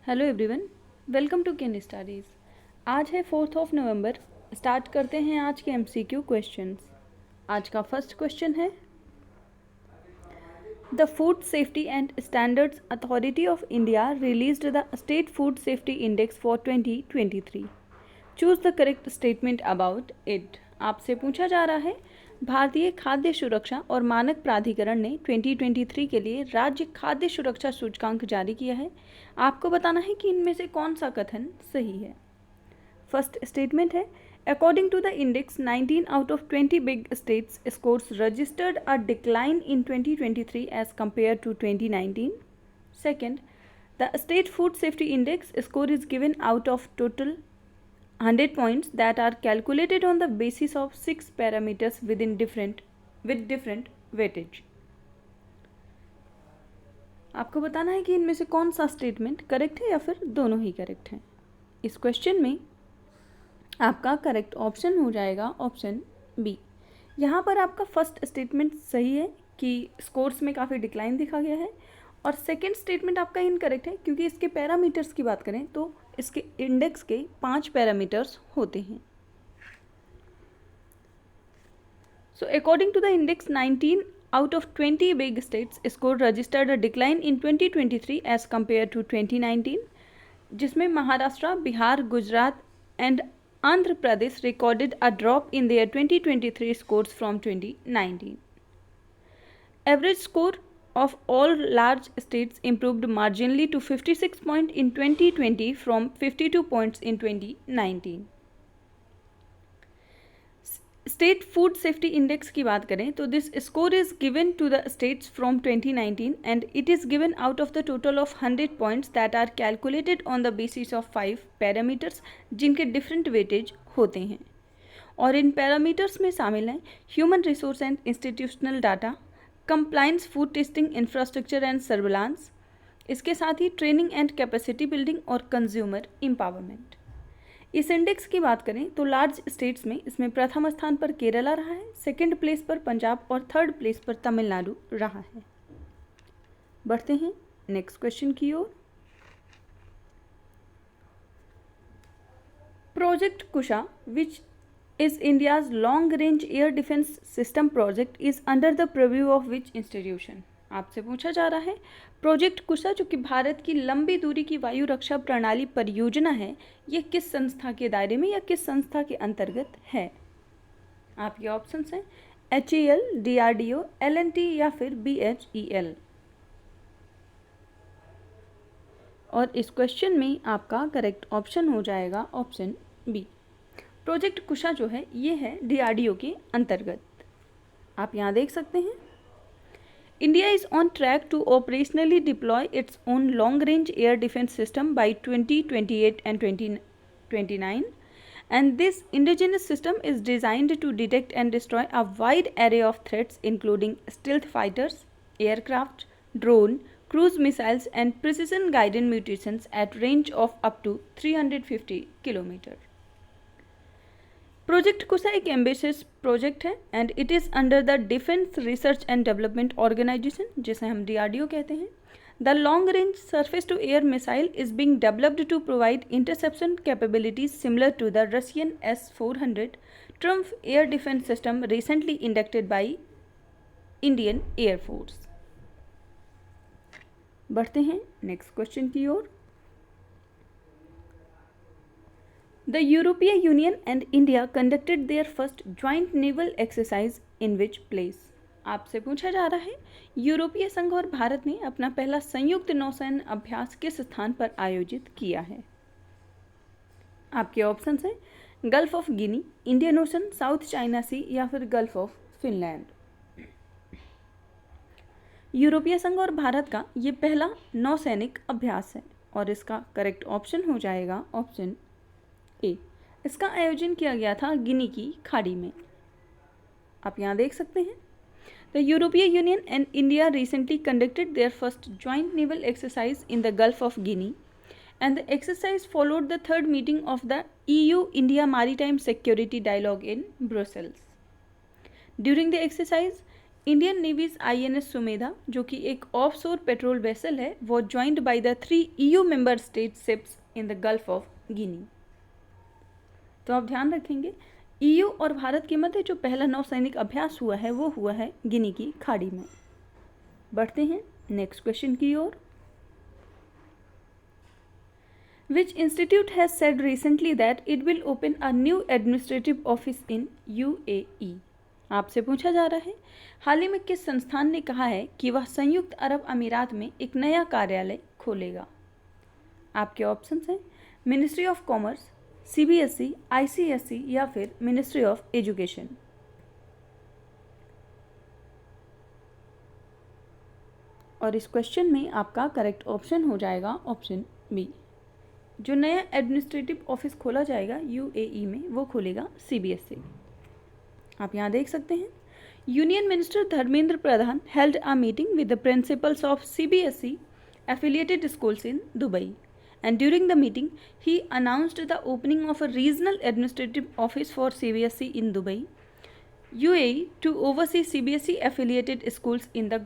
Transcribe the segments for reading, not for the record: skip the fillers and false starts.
Hello everyone, welcome to Ken Studies. आज है 4 नवंबर। Start करते हैं आज के एमसीक्यू क्वेश्चंस। आज का फर्स्ट क्वेश्चन है, the food safety and standards authority of India released the state food safety index for 2023। Choose the correct statement about it. आपसे पूछा जा रहा है, भारतीय खाद्य सुरक्षा और मानक प्राधिकरण ने 2023 के लिए राज्य खाद्य सुरक्षा सूचकांक जारी किया है। आपको बताना है कि इनमें से कौन सा कथन सही है। फर्स्ट स्टेटमेंट है, according to the index 19 out of 20 big states scores registered a decline in 2023 as compare to 2019। Second, the state food safety index score is given out of total 100 points that are calculated on the basis of 6 parameters with different weightage। आपको बताना है कि इनमें से कौन सा statement correct है या फिर दोनों ही करेक्ट हैं। इस क्वेश्चन में आपका करेक्ट ऑप्शन हो जाएगा ऑप्शन बी। यहाँ पर आपका फर्स्ट स्टेटमेंट सही है कि स्कोर्स में काफ़ी डिक्लाइन दिखा गया है, और सेकेंड स्टेटमेंट आपका इनकरेक्ट है क्योंकि इसके पैरामीटर्स की बात करें तो इसके इंडेक्स के 5 पैरामीटर्स होते हैं। So according to the index 19 out of 20 big states score registered a decline in 2023 as compare to 2019, जिसमें Maharashtra, Bihar, Gujarat and Andhra Pradesh recorded a drop in their 2023 scores from 2019। Average score of all large states improved marginally to 56 points in 2020 from 52 points in 2019। State food safety index की बात करें तो this score is given to the states from 2019 and it is given out of the total of 100 points that are calculated on the basis of 5 parameters, जिनके different weightage होते हैं। और इन parameters में शामिल हैं human resource and institutional data, compliance, food testing, infrastructure and surveillance, इसके साथ ही ट्रेनिंग एंड कैपेसिटी बिल्डिंग और कंज्यूमर एम्पावरमेंट। इस इंडेक्स की बात करें तो लार्ज स्टेट्स में इसमें प्रथम स्थान पर केरला रहा है, सेकंड प्लेस पर पंजाब और थर्ड प्लेस पर तमिलनाडु रहा है। बढ़ते हैं नेक्स्ट क्वेश्चन की ओर। Project Kusha which is India's long-range air defense system project is under the purview of which institution। आपसे पूछा जा रहा है, प्रोजेक्ट कुशा जो कि भारत की लंबी दूरी की वायु रक्षा प्रणाली परियोजना है, ये किस संस्था के दायरे में या किस संस्था के अंतर्गत है। आपके ऑप्शंस हैं HAL, DRDO, L&T या फिर BHEL। और इस क्वेश्चन में आपका करेक्ट ऑप्शन हो जाएगा ऑप्शन बी। प्रोजेक्ट कुशा जो है ये है DRDO के अंतर्गत। आप यहाँ देख सकते हैं, India is on track to operationally deploy its own long range air defence system by 2028 and 2029 and this indigenous system is designed to detect and destroy a wide array of threats including stealth fighters, aircraft, drone, cruise missiles and precision guided mutations at range of up to 350 kilometre. Project Kusha एक ambitious project है and it is under the defence research and development organisation, जिसे हम DRDO कहते हैं। The long range surface to air missile is being developed to provide interception capabilities similar to the Russian S-400 Triumf air defence system recently inducted by Indian Air Force. बढ़ते हैं next question की ओर। The European Union and India conducted their first joint naval exercise in which place। आपसे पूछा जा रहा है, यूरोपीय संघ और भारत ने अपना पहला संयुक्त नौसैन्य अभ्यास किस स्थान पर आयोजित किया है। आपके ऑप्शंस हैं Gulf of Guinea, Indian Ocean, South China Sea या फिर गल्फ ऑफ फिनलैंड। यूरोपीय संघ और भारत का ये पहला नौसैनिक अभ्यास है और इसका करेक्ट ऑप्शन हो जाएगा ऑप्शन ए। इसका आयोजन किया गया था गिनी की खाड़ी में। आप यहाँ देख सकते हैं, the European Union and India recently conducted their first joint naval exercise in the Gulf of Guinea and the exercise followed the third meeting of the EU India Maritime Security Dialogue in Brussels। During the exercise Indian navy's INS Sumedha, जो कि एक offshore patrol vessel है, वो joined by the 3 EU member state ships in the Gulf of Guinea. तो आप ध्यान रखेंगे, EU और भारत के मध्य जो पहला नौसैनिक अभ्यास हुआ है वो हुआ है गिनी की खाड़ी में। बढ़ते हैं नेक्स्ट क्वेश्चन की ओर। Which institute has said recently that it will open a new administrative office in UAE? आपसे पूछा जा रहा है, हाल ही में किस संस्थान ने कहा है कि वह संयुक्त अरब अमीरात में एक नया कार्यालय खोलेगा? आपके ऑप्शंस हैं ministry of commerce, CBSE, ICSE या फिर मिनिस्ट्री ऑफ एजुकेशन। और इस क्वेश्चन में आपका करेक्ट ऑप्शन हो जाएगा ऑप्शन बी। जो नया एडमिनिस्ट्रेटिव ऑफिस खोला जाएगा UAE में वो खोलेगा CBSE। आप यहाँ देख सकते हैं, union minister Dharmendra Pradhan held a meeting with the principles of CBSE affiliated schools in Dubai, and during the meeting he announced the opening of a regional administrative office for CBSE in Dubai, UAE to oversee CBSE affiliated schools in the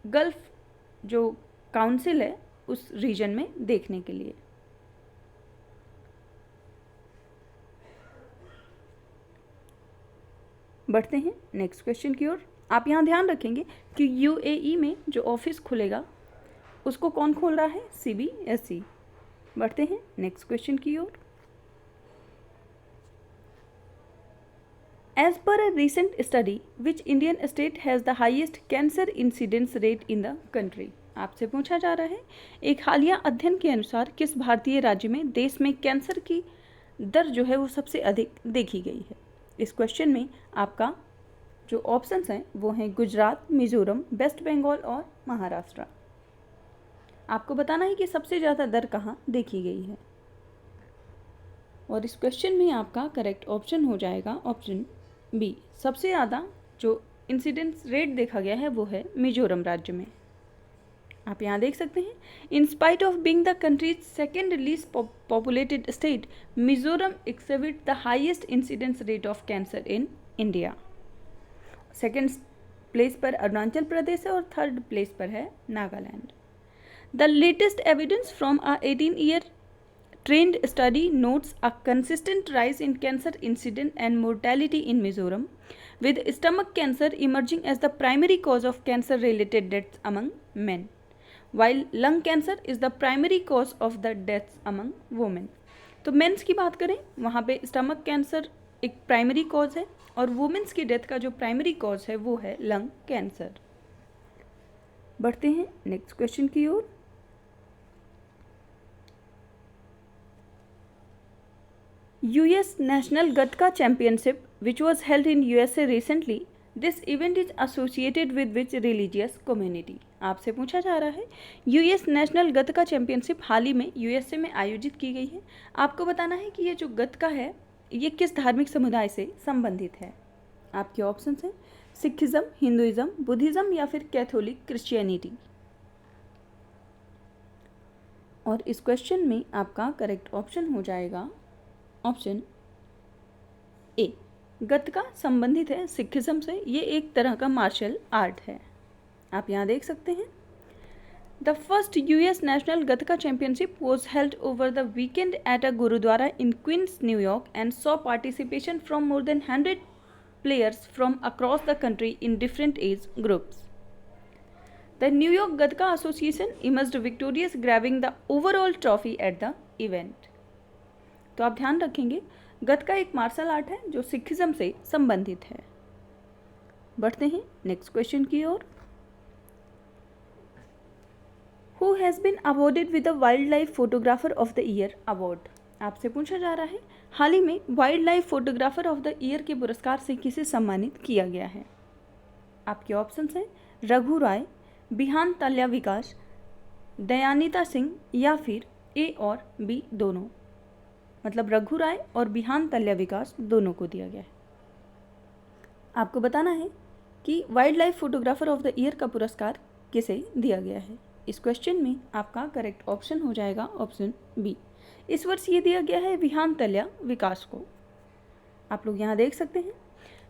Gulf, जो council है उस reason में देखने के लिए। बढ़ते हैं next question की ओर। आप यहाँ ध्यान रखेंगे कि UAE में जो ऑफिस खुलेगा उसको कौन खोल रहा है? CBSE। बढ़ते हैं नेक्स्ट क्वेश्चन की ओर। As per a recent study, which Indian state has the highest cancer incidence rate in the country? आपसे पूछा जा रहा है, एक हालिया अध्ययन के अनुसार किस भारतीय राज्य में देश में कैंसर की दर जो है वो सबसे अधिक देखी गई है? इस क्वेश्चन में आपका जो ऑप्शंस हैं वो हैं गुजरात, मिजोरम, वेस्ट बंगाल और महाराष्ट्र। आपको बताना है कि सबसे ज़्यादा दर कहाँ देखी गई है। और इस क्वेश्चन में आपका करेक्ट ऑप्शन हो जाएगा ऑप्शन बी। सबसे ज़्यादा जो इंसिडेंस रेट देखा गया है वो है मिजोरम राज्य में। आप यहाँ देख सकते हैं, in spite of being the countries second least populated state, Mizoram exhibit the highest incidence rate of cancer in India. Second place पर अरुणाचल प्रदेश है और थर्ड प्लेस पर है Nagaland. The latest evidence from a 18-year trained study notes a consistent rise in cancer incidence and mortality in Mizoram, with stomach cancer emerging as the primary cause of cancer-related deaths among men, while lung cancer is the primary cause of the deaths among women. तो mains की बात करें वहाँ पे stomach cancer एक primary cause है और women's की डेथ का जो प्राइमरी कॉज है वो है लंग कैंसर। बढ़ते हैं नेक्स्ट क्वेश्चन की ओर। US National Gatka Championship, which was held in USA recently, this event is associated with which religious community? आपसे पूछा जा रहा है, US नेशनल गतका चैंपियनशिप हाल ही में USA में आयोजित की गई है। आपको बताना है कि ये जो गतका है ये किस धार्मिक समुदाय से संबंधित है। आपके ऑप्शंस हैं सिखिज्म, हिंदुइज्म, बुद्धिज्म या फिर कैथोलिक क्रिश्चियनिटी। और इस क्वेश्चन में आपका करेक्ट ऑप्शन हो जाएगा ऑप्शन ए। गतका संबंधित है सिखिज्म से, ये एक तरह का मार्शल आर्ट है। आप यहाँ देख सकते हैं, the first US national Gatka championship was held over the weekend at a gurdwara in Queens, New York, and saw participation from more than 100 players from across the country in different age groups. The New York Gatka Association emerged victorious, grabbing the overall trophy at the event. तो आप ध्यान रखेंगे, गतका एक martial art है जो Sikhism से संबंधित है। बढ़ते हैं नेक्स्ट क्वेश्चन की ओर। Who has been awarded with the Wildlife Photographer of the Year award? आपसे पूछा जा रहा है, हाल ही में wild life photographer of the year के पुरस्कार से किसे सम्मानित किया गया है? आपके ऑप्शंस हैं रघु राय, बिहान तल्या विकास, दयानिता सिंह या फिर ए और बी दोनों। मतलब रघु राय और बिहान तल्या विकास दोनों को दिया गया है। आपको बताना है कि wild life photographer of the year का पुरस्कार किसे दिया गया है। इस क्वेश्चन में आपका करेक्ट ऑप्शन हो जाएगा ऑप्शन बी। इस वर्ष ये दिया गया है विहान तल्या विकास को। आप लोग यहाँ देख सकते हैं,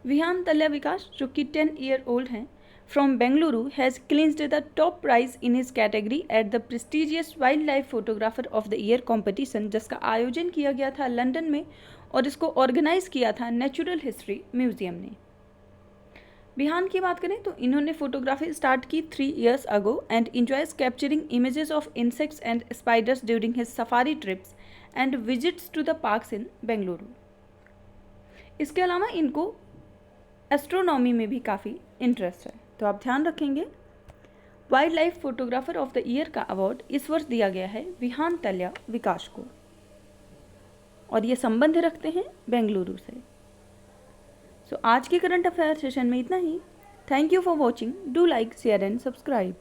विहान तल्या विकास जो कि 10 ईयर ओल्ड हैं from Bengaluru has clinched the top prize in his category at the prestigious wildlife photographer of the year competition, जिसका आयोजन किया गया था लंदन में और इसको ऑर्गेनाइज किया था नेचुरल हिस्ट्री म्यूजियम ने। विहान की बात करें तो इन्होंने फोटोग्राफी स्टार्ट की 3 years ago and enjoys capturing images of insects and spiders during his safari trips and visits to the parks in Bengaluru. इसके अलावा इनको एस्ट्रोनॉमी में भी काफ़ी इंटरेस्ट है, तो आप ध्यान रखेंगे। Wild life photographer of the year का अवार्ड इस वर्ष दिया गया है विहान तल्या विकास को और ये संबंध रखते हैं बेंगलुरु से। सो आज के करंट अफेयर सेशन में इतना ही। Thank you for watching. Do like, share and subscribe.